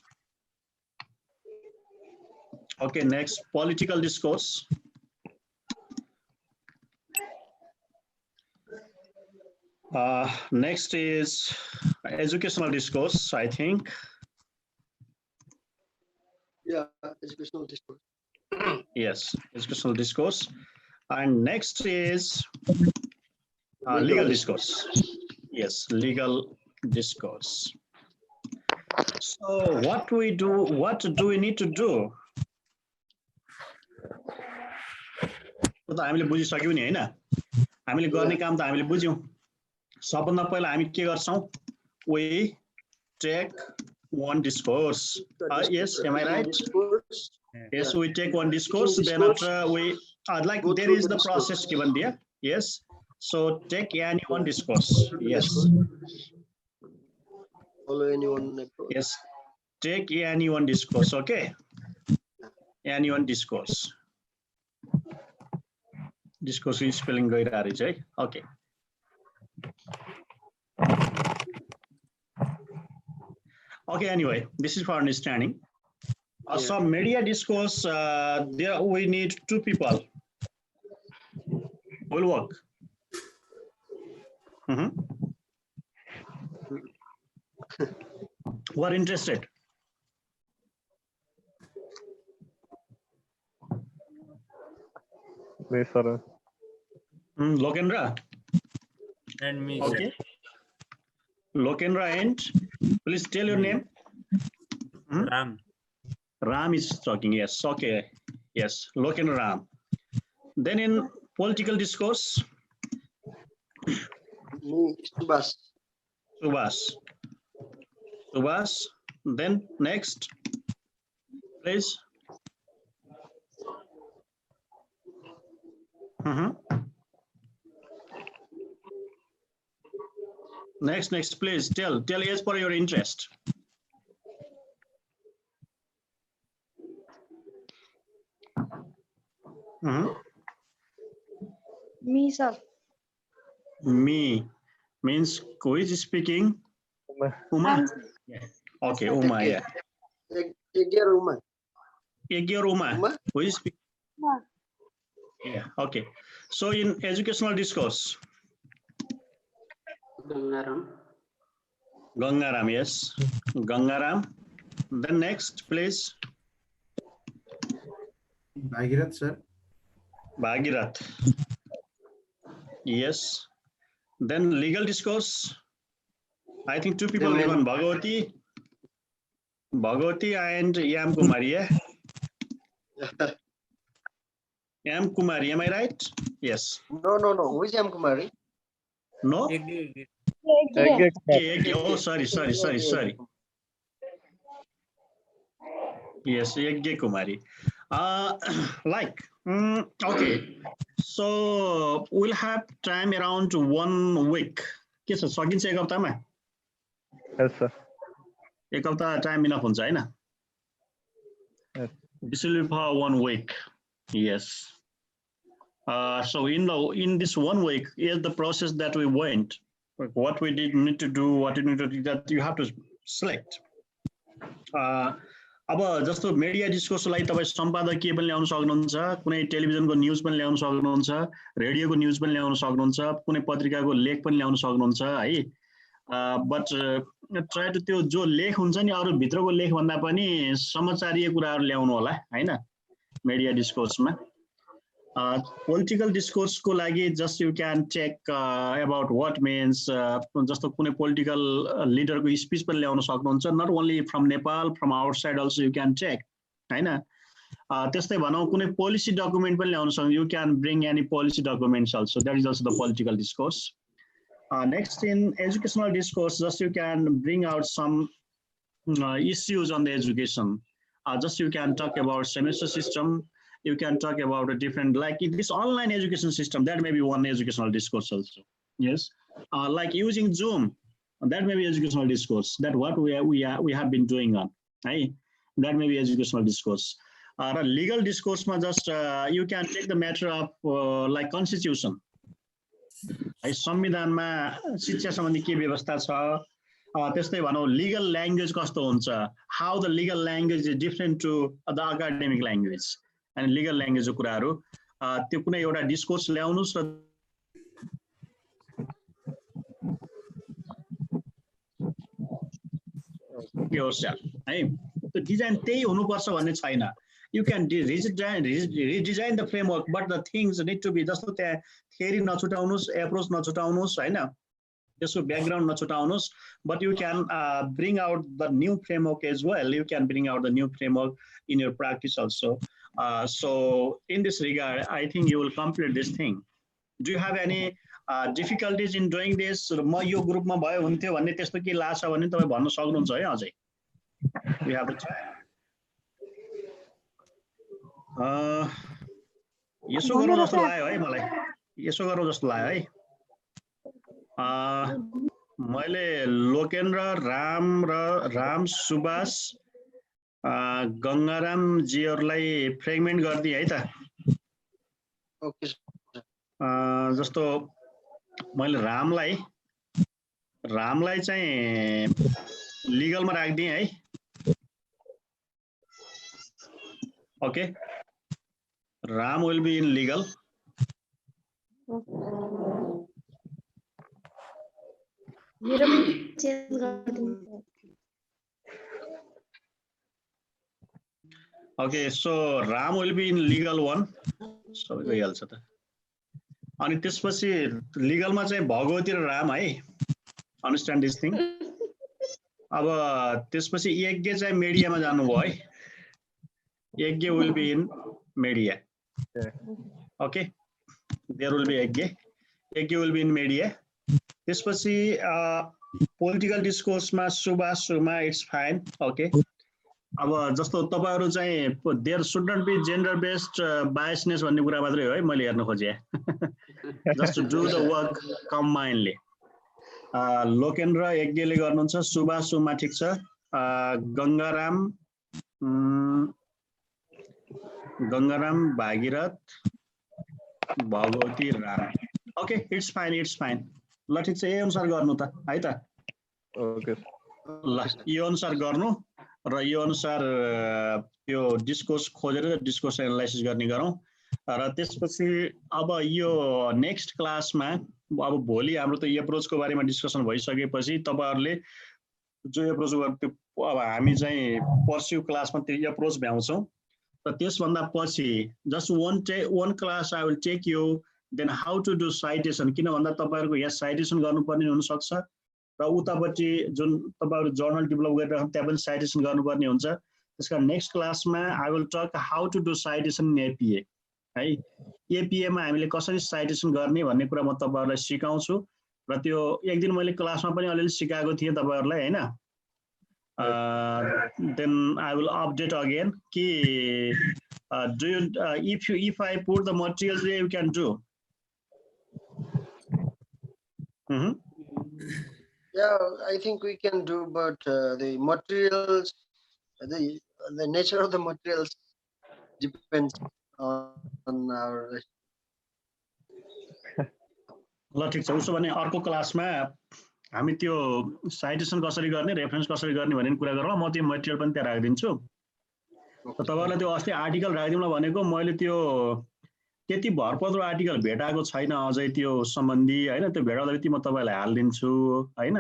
Okay, next, political discourse. Next is educational discourse, I think. Yeah, educational discourse. Yes, educational discourse. And next is legal discourse. Yes, legal discourse. So what do we need to do? हामीले बुझिसक्यौं नि हैन हामीले गर्ने काम त हामीले बुझ्यौं सबभन्दा पहिला हामी के गर्छौं we take one discourse yes am I right yes we take one discourse then after we like there is the process given there yes so take any one discourse yes follow anyone yes take any one discourse okay any one discourse discourse is spelling गइरहेको रहेछ है okay okay anyway this is for understanding so media discourse there we need 2 people will work who are interested me sir Lokendra And me, okay Lokendra and please tell your name Ram is talking yes okay yes Lokendra Ram then in political discourse Subhas then next please next please tell as per your interest Me, sir. me means who is speaking Uma yeah. Okay Uma yeah Uma who is speaking yeah okay so in educational discourse Gangaram yes Gangaram then next please Bhagirath sir Bhagirath yes then legal discourse I think 2 people given Bhagavati and Yam Kumari yeah? M. Kumari, am I right? Yes. No. Who is M. Kumari? No? Egg. Okay. Oh, sorry. Yes, Yagya Kumari. Okay. So we'll have time around 1 week. के छ सकिन्छ एक हप्तामा? Yes, sir. एक हप्ता time enough हुन्छ हैन? Yes. This will be for 1 week. Yes. So in this 1 week is the process that we went. Like what we did need to do, what you need to do, that you have to select. अब जस्तो media डिस्कोर्सलाई तपाईं सम्पादकीय पनि ल्याउन सक्नुहुन्छ, कुनै टेलिभिजनको news पनि ल्याउन सक्नुहुन्छ, रेडियोको न्यूज पनि ल्याउन सक्नुहुन्छ, कुनै पत्रिकाको लेख पनि ल्याउन सक्नुहुन्छ है. बट ट्राई टु त्यो जो लेख हुन्छ नि अरु भित्रको लेख भन्दा पनि समाचारीय कुराहरु ल्याउनु होला हैन मिडिया डिस्कोर्समा. Political discourse को लागि just you can check about what means जस्तो कुनै political leader को speech पनि ल्याउन सक्नुहुन्छ, not only from Nepal, from outside also you can check हैन. त्यस्तै भनौं कुनै policy document पनि ल्याउन सक्नुहुन्छ, you can bring any policy documents also, that is also the political discourse. Next in educational discourse, just you can bring out some issues on the education. Just you can talk about semester system. You can talk about a different, like this online education system, that may be one educational discourse also. Yes, like using Zoom, that may be educational discourse. That what we have been doing on, right? That may be educational discourse. Legal discourse, just you can take the matter of like constitution. संविधानमा शिक्षा सम्बन्धी के व्यवस्था छ, त्यस्तै भनौं legal language कस्तो हुन्छ, how the legal language is different to the academic language. And legal language को कुराहरु त्यो कुनै एउटा डिस्कोर्स ल्याउनुस् र yourself है त्यो डिजाइन त्यही हुनुपर्छ भन्ने छैन. You can redesign the framework, but the things need to be जस्तो त्यहाँ theory नछुटाउनुस्, approach नछुटाउनुस् हैन, त्यसको background नछुटाउनुस्, but you can bring out the new framework as well. You can bring out the new framework in your practice also. So in this regard, I think you will complete this thing. Do you have any difficulties in doing this? म यो ग्रुपमा भयो हुन्थ्यो भन्ने त्यस्तो के लाग्छ भने तपाई भन्न सक्नुहुन्छ है अझै. We have to try. यसो गरौँ जस्तो लाग्यो है मलाई. यसो गरौँ जस्तो लाग्यो है. मैले लोकेन्द्र, राम, सुभाष, गंगाराम जीहरुलाई फ्रेगमेन्ट गर्दिए है त. ओके. जस्तो मैले रामलाई चाहिँ लिगलमा राख्दिए है. Okay. Ram will be in legal. Okay, so Ram will be in legal one. So भइहाल्छ त. अनि त्यसपछि legalमा चाहिँ भगवती र राम है. Understand this thing? अब त्यसपछि यज्ञ चाहिँ मिडियामा जानुभयो है. यज्ञ will be in media. Okay, there will be yajna will be in media. त्यसपछि political discourse मा सुमा it's fine. Okay. अब जस्तो तपाईहरु चाहिँ there should not be gender based biasness भन्ने कुरा मात्रै हो है मैले हेर्न खोजे. Just to do the work combinedly. Lokendra यज्ञले गर्नुहुन्छ, सुमा ठीक छ, Gangaram Bhagirath Bhagwati Ram. Okay, it's fine. ल ठीक छ, यही अनुसार गर्नु त है त. ओके. ल यो अनुसार गर्नु र यो अनुसार यो डिस्कोर्स खोजेर डिस्कोर्स एनालाइसिस गर्ने गरौँ. र त्यसपछि अब यो नेक्स्ट क्लासमा अब भोलि हाम्रो त एप्रोचको बारेमा डिस्कसन भइसकेपछि तपाईहरुले जो एप्रोच गर्नु अब हामी चाहिँ पर्स्यु क्लासमा त्यो एप्रोच भ्याउँछौं. र त्यसभन्दा पछि just one class I will take you then how to do citation. किन भन्दा तपाईहरुको यहाँ citation गर्नुपर्ने हुन सक्छ र उतापट्टि जुन तपाईहरु जर्नल डेभलप गरिराख्नु त्यहाँ पनि citation गर्नुपर्ने हुन्छ. त्यसकारण नेक्स्ट क्लासमा I will talk how to do citation in APA. है एपीए मा हामीले कसरी साइटेसन गर्ने भन्ने कुरा म तपाईहरुलाई सिकाउँछु र त्यो एक दिन मैले क्लासमा पनि अलिअलि सिकाएको थिएँ तपाईहरुलाई हैन then I will update again कि do you if I put the materials there you can do Yeah, I think we can do, but the materials, the nature of the materials depends on our. ल ठीक छ उसो भने अर्को क्लासमा हामी त्यो citation कसरी गर्ने रेफरेन्स कसरी गर्ने भन्ने कुरा गरौँ म त्यो मटेरियल पनि त्यहाँ राखिदिन्छु तपाईहरुलाई त्यो अस्ति आर्टिकल राखिदिउँला भनेको मैले त्यो त्यति भरपर्दो आर्टिकल भेटाएको छैन अझै त्यो सम्बन्धी हैन त्यो भेटाउँदाखेरि म तपाईलाई हाल्दिन्छु हैन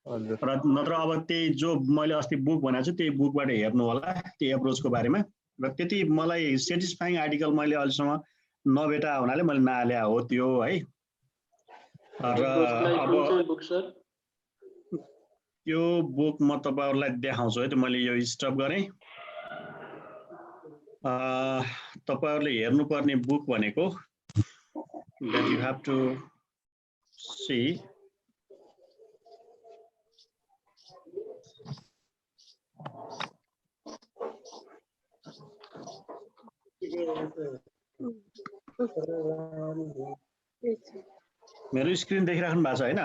र नत्र अब त्यही जो मैले अस्ति बुक भनेको छु त्यही बुकबाट हेर्नु होला त्यो एप्रोचको बारेमा र त्यति मलाई सेटिस्फाइङ आर्टिकल मैले अहिलेसम्म नभेटा हुनाले मैले नहाले हो त्यो है र अब यो बुक म तपाईहरुलाई देखाउँछु है त्यो मैले यो स्टप गरे तपाईहरुले हेर्नुपर्ने बुक भनेको that you have to see मेरो स्क्रिन देखिराख्नु भएको छ हैन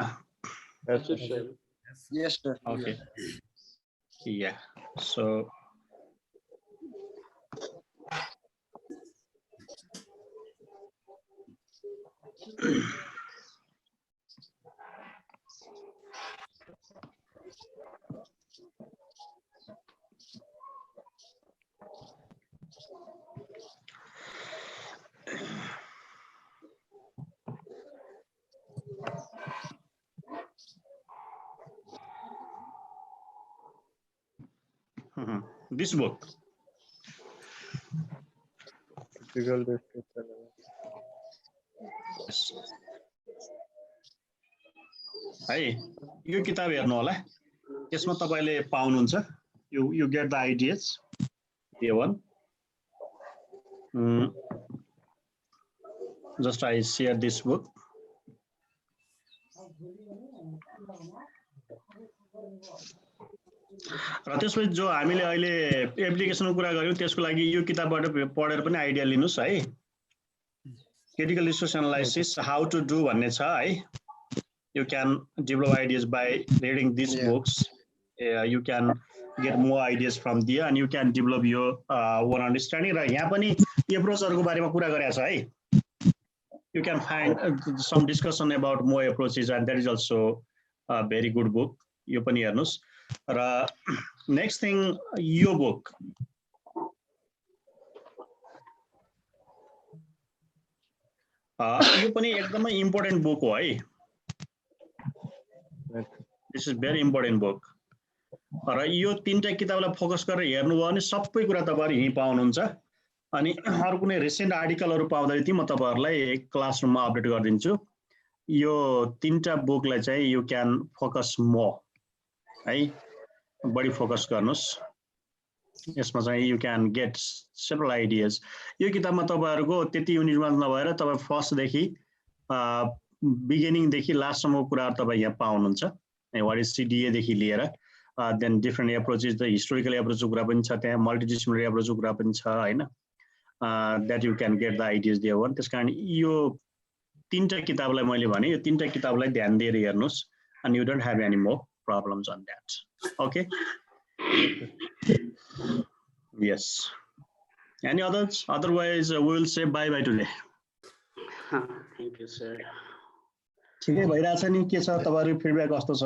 Yes, sir. Okay. Yeah. So this book. है यो किताब हेर्नु होला त्यसमा तपाईले पाउनुहुन्छ you get the ideas here one just I share this book र त्यसपछि जो हामीले अहिले एप्लिकेसनको कुरा गर्यौं त्यसको लागि यो किताबबाट पढेर पनि आइडिया लिनुस् है critical resource analysis how to do भन्ने छ है you can develop ideas by reading these books you can get more ideas from there and you can develop your own understanding र यहाँ पनि एप्रोचहरुको बारेमा कुरा गरेको छ है you can find some discussion about more approaches and that is also a very good book यो पनि हेर्नुस् र next thing यो book यो पनि एकदमै इम्पोर्टेन्ट बुक हो है This is very important book. र यो तीनटा किताबलाई फोकस गरेर हेर्नुभयो भने सबै कुरा तपाईहरु यही पाउनुहुन्छ अनि अरु कुनै रिसेन्ट आर्टिकलहरु पाउँदाखेरि म तपाईहरुलाई क्लासरुममा अपडेट गर्दिन्छु यो तीनटा बुकलाई चाहिँ यु क्यान फोकस मोर है बढी फोकस गर्नुस् यसमा चाहिँ यु क्यान गेट सेभरल आइडियाज यो किताबमा तपाईहरुको त्यति युनिटमा नभएर तपाई फर्स्ट देखि बिगिनिङ देखि लास्ट सम्मको कुराहरु तपाई यहाँ पाउनुहुन्छ व्हाट इज सीडीए देखि लिएर then different approaches the historical एप्रोचको कुरा पनि छ त्यहाँ मल्टिडिसिप्लिनरी एप्रोचको कुरा पनि छ हैन that you can get the ideas there one त्यसकारण यो तीनटा किताबलाई मैले भने यो तीनटा किताबलाई ध्यान दिएर हेर्नुस् and you don't have any more problems on that okay yes any others otherwise we will say bye bye today thank you sir ठिकै भइराछ नि के छ तपाईहरुको फिडब्याक कस्तो छ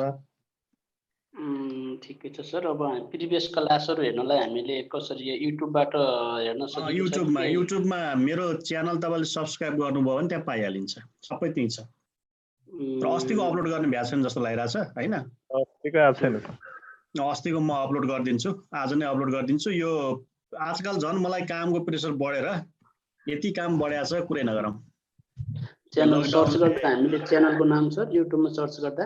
ठिकै छ सर अब प्रिभियस क्लासहरु हेर्नलाई हामीले कसरी युट्युबबाट हेर्न सकिन्छ युट्युबमा मेरो च्यानल तपाईले सब्स्क्राइब गर्नुभयो भने त्यहाँ पाइहालिन्छ सबै त्यही छ र अस्तिको अपलोड गर्ने भ्या छैन जस्तो लागिराछ हैन अस्तिको आएको छैन अस्तिको म अपलोड गर्दिन्छु आज नै अपलोड गर्दिन्छु यो आजकल झन् मलाई कामको प्रेसर बढेर यति काम बढ्या छ कुरै नगरौँ च्यानल सर्च गर्दा हामीले च्यानलको नाम सर युट्युबमा सर्च गर्दा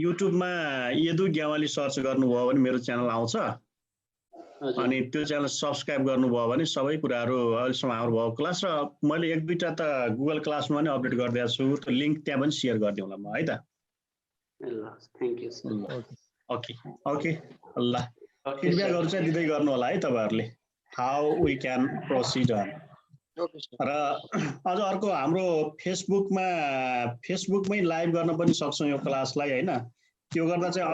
युट्युबमा यदु ग्यावाली सर्च गर्नुभयो भने मेरो च्यानल आउँछ हजुर अनि त्यो च्यानल सब्स्क्राइब गर्नुभयो भने सबै कुराहरू अहिलेसम्म हाम्रो भएको क्लास र मैले एक दुईटा त गुगल क्लासमा पनि अपडेट गरिदिएको छु त्यो लिङ्क त्यहाँ पनि सेयर गरिदिउँला म है त ल thank you sir okay okay ल ओके फिडब्याकहरू चाहिँ दिँदै गर्नु होला है तपाईहरुले how we can proceed on okay sir र अझ अर्को हाम्रो फेसबुकमै लाइभ गर्न पनि सक्छौँ यो क्लासलाई हैन त्यो गर्दा चाहिँ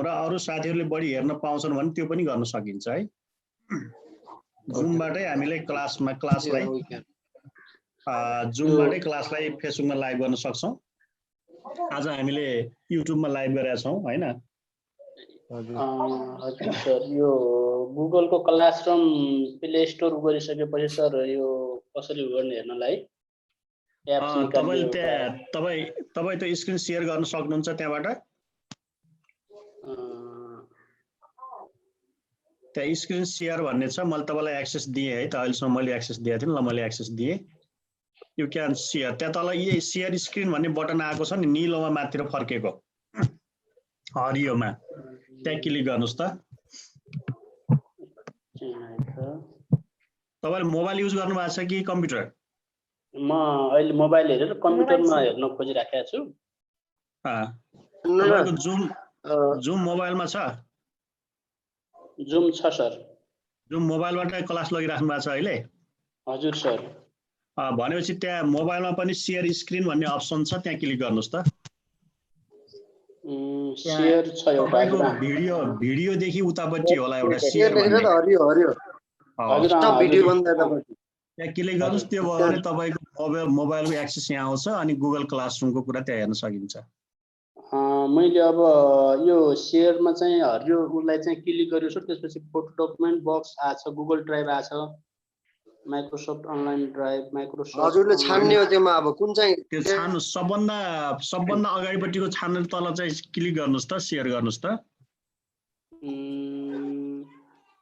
अरू साथीहरूले बढी हेर्न पाउँछन् भने त्यो पनि गर्न सकिन्छ है जुमबाटै हामीले क्लासलाई जुमबाटै क्लासलाई फेसबुकमा लाइभ गर्न सक्छौँ आज हामीले युट्युबमा लाइभ गरेका छौँ हैन हजुर सर यो गुगलको क्लासरुम प्ले स्टोर गरिसकेपछि सर यो कसरी गर्ने हेर्नलाई एप्स निकाल्यो तपाईँ त्यो स्क्रिन शेयर गर्न सक्नुहुन्छ त्यहाँबाट त्यहाँ स्क्रिन शेयर भन्ने छ मैले तपाईलाई एक्सेस दिएँ है त अहिलेसम्म मैले एक्सेस दिएको थिएँ ल मैले एक्सेस दिएँ यु क्यान शेयर त्यहाँ तल यही शेयर स्क्रिन भन्ने बटन आएको छ नि निलोमा माथितिर फर्केको हरियोमा त्यहाँ क्लिक गर्नुहोस् त तपाईले मोबाइल युज गर्नु भएको छ कि कम्प्युटर म अहिले मोबाइल हेरेर कम्प्युटरमा हेर्न खोजिराखेको छु तपाईको जुम मोबाइलमा छ जुम छ सर जुम मोबाइलबाट क्लास लगिराख्नु भएको छ अहिले हजुर सर भनेपछि त्यहाँ मोबाइलमा पनि शेयर स्क्रिन भन्ने अप्सन छ त्यहाँ क्लिक गर्नुहोस् त शेयर छ एउटा भिडियोदेखि उतापट्टि होला एउटा शेयर लेखेर त हरियो हरियो भिडियो भन्दा त्यहाँ क्लिक गर्नुहोस् त्यो भयो भने तपाईको मोबाइलको एक्सेस यहाँ आउँछ अनि गुगल क्लासरुमको कुरा त्यहाँ हेर्न सकिन्छ मैले अब यो शेयरमा चाहिँ हरियो उसलाई चाहिँ क्लिक गर्यो सर त्यसपछि फोटो डकुमेन्ट बक्स आछ गुगल ड्राइभ आछ माइक्रोसफ्ट अनलाइन ड्राइभ माइक्रोसफ्ट हजुरले छान्ने हो त्यसमा अब कुन चाहिँ त्यो छान्नु सबभन्दा अगाडिपट्टिको छान्ने तल चाहिँ क्लिक गर्नुहोस् त शेयर गर्नुहोस् त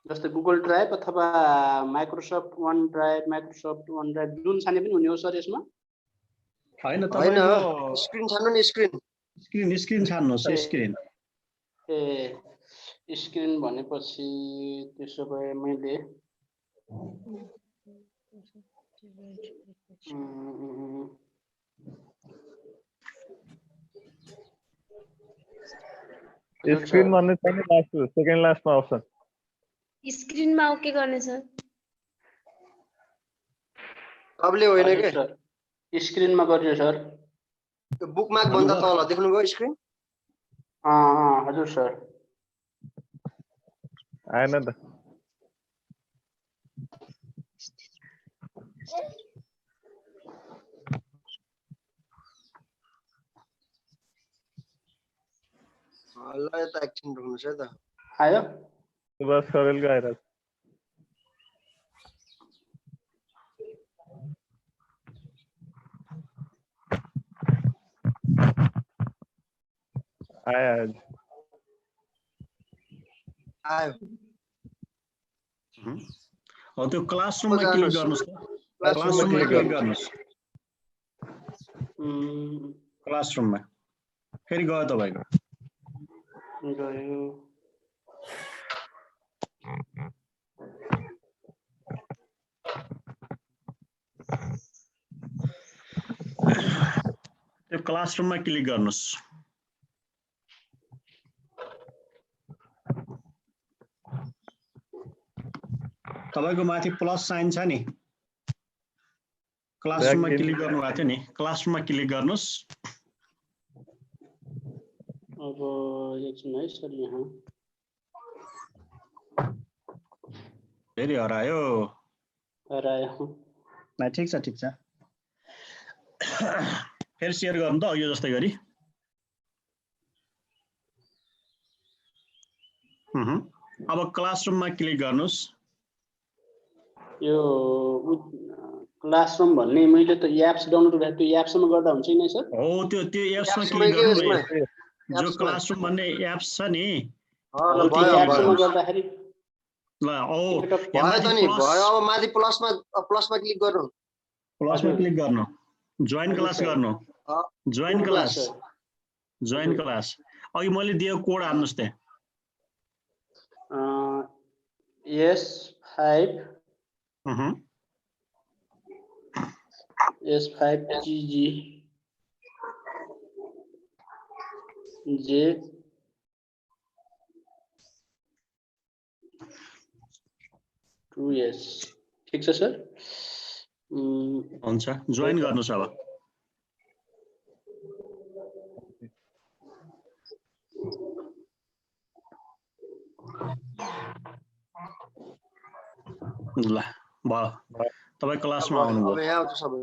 जस्तै गुगल ड्राइभ अथवा माइक्रोसफ्ट वन ड्राइभ जुन छाने पनि हुने हो सर यसमा हैन तपाईको स्क्रिन छान्नु नि स्क्रिन छान्नुहोस् स्क्रिन स्क्रिन भनेपछि त्यसो भए मैले स्क्रिन भन्ने छैन लास्ट सेकेन्ड लास्टमा अप्सन स्क्रिनमा ओके गर्ने सर अबले होइन के स्क्रिनमा गरियो सर त्यो बुकमार्क भन्दा तल देख्नुभयो स्क्रिन हजुर सर आएन त ल यता एकछिन रोक्नुहोस् है त आयो सुभाष खरेलको आइरहेको आयो त्यो क्लासरुममा क्लिक गर्नुहोस् त क्लासरुममा क्लिक गर्नुहोस् क्लासरुममा फेरि गयो तपाईको गयो त्यो क्लासरुममा क्लिक गर्नुहोस् तपाईको माथि प्लस साइन छ नि क्लासरुममा क्लिक गर्नु भएको थियो नि क्लासरुममा क्लिक गर्नुहोस् अब एकछिन है सर यहाँ फेरि हरायो हरायो ठिक छ फेरि शेयर गर्नु त अघि जस्तै गरी अब क्लासरुममा क्लिक गर्नुहोस् यो क्लासरुम भन्ने मैले त एप्स डाउनलोड गरेको त्यो एप्समा गर्दा हुन्छ नि सर हो त्यो एप्समा क्लिक गर्नु जो क्लासरुम भन्ने एप्स छ नि एप्समा गर्दाखेरि ल भयो त नि भयो अब माथि प्लसमा क्लिक गर्नु जोइन क्लास गर्नु जोइन क्लास अघि मैले दिएको कोड हाल्नुस् त्यहाँ S5 Mhm. S5GG J 2S ठिक छ सर हुन्छ जोइन गर्नुस् अब ल भयो तपाई क्लासमा अब आउनुभयो यहाँ आउँछ सबै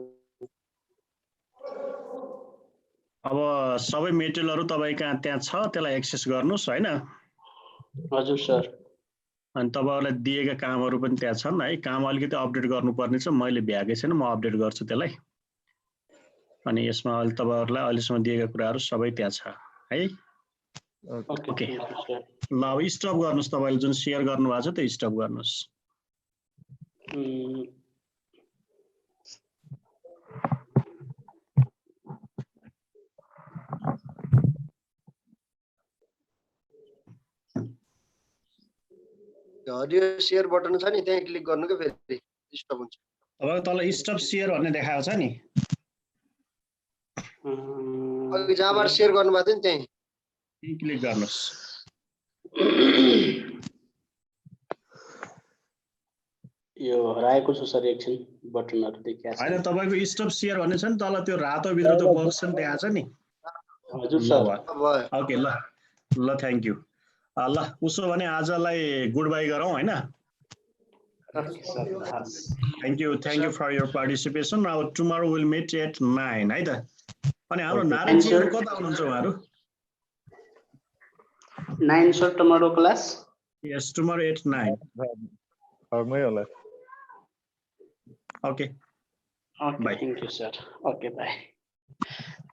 अब सबै मेटेरियलहरु तपाई कहाँ त्यहाँ छ त्यसलाई एक्सेस गर्नुस् हैन हजुर सर अनि तपाईहरुलाई दिएका कामहरु पनि त्यहाँ छन् है काम अलिकति अपडेट गर्नुपर्ने छ मैले भ्याएकै छैन म अपडेट गर्छु त्यसलाई अनि यसमा अहिले तपाईहरुलाई अहिलेसम्म दिएका कुराहरु सबै त्यहाँ छ है ओके ल अब स्टप गर्नुस् तपाईले जुन शेयर गर्नुभएको छ त्यो स्टप गर्नुस् हरियो शेयर बटन छ नि त्यहाँ क्लिक गर्नु के फेरि स्टप हुन्छ तपाईको तल स्टप शेयर भन्ने देखाएको छ नि अघि जहाँबाट शेयर गर्नुभएको थियो नि त्यही त्यही क्लिक गर्नुस् यो हराएको छ सर एकछिन बटनहरु देखिया छ हैन तपाईको स्टप शेयर भन्ने छ नि तल त्यो रातो भित्र त्यो बक्स पनि देखाएको छ नि हजुर सर ओके ल ल थ्यांक यू ल उसो भने आजलाई गुड बाई गरौँ हैन thank you for your participation now tomorrow will meet at 9 है त अनि हाम्रो नारायण जी कता हुनुहुन्छ उहाँहरु 9 sir tomorrow class yes tomorrow at 9 घरमै होला okay thank you sir okay bye